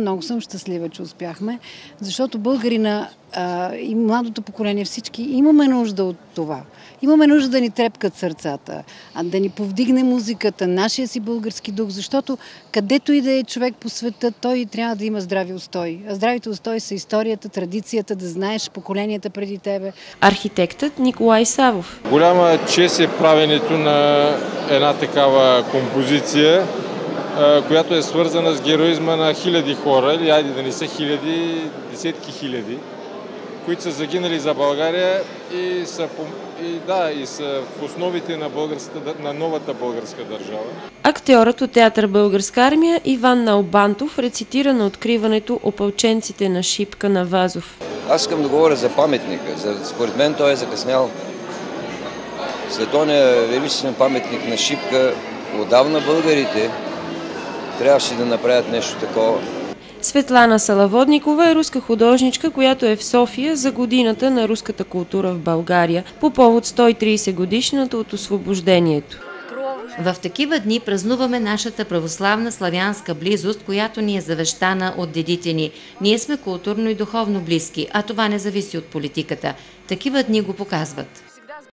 много съм щастлива, че успяхме, защото българина и младото поколение, всички имаме нужда от това. Имаме нужда да ни трепкат сърцата, да ни повдигне музиката, нашия си български дух, защото където и да е човек по света, той трябва да има здрави устои. А здравите устои са историята, традицията, да знаеш поколенията преди тебе. Архитектът Николай Савов. Голяма чест е правенето на една такава композиция, която е свързана с героизма на хиляди хора, или айде да не са хиляди, десетки хиляди, които са загинали за България и са в основите на новата българска държава. Актьорът от театър Българска армия Иван Налбантов рецитира на откриването опълченците на Шипка на Вазов. Аз искам да говоря за паметника. Според мен той е закъснял. Световният величествен паметник на Шипка, отдавна българите трябваше да направят нещо такова. Светлана Салаводникова е руска художничка, която е в София за годината на руската култура в България по повод 130 годишната от освобождението. В такива дни празнуваме нашата православна славянска близост, която ни е завещана от дедите ни. Ние сме културно и духовно близки, а това не зависи от политиката. Такива дни го показват.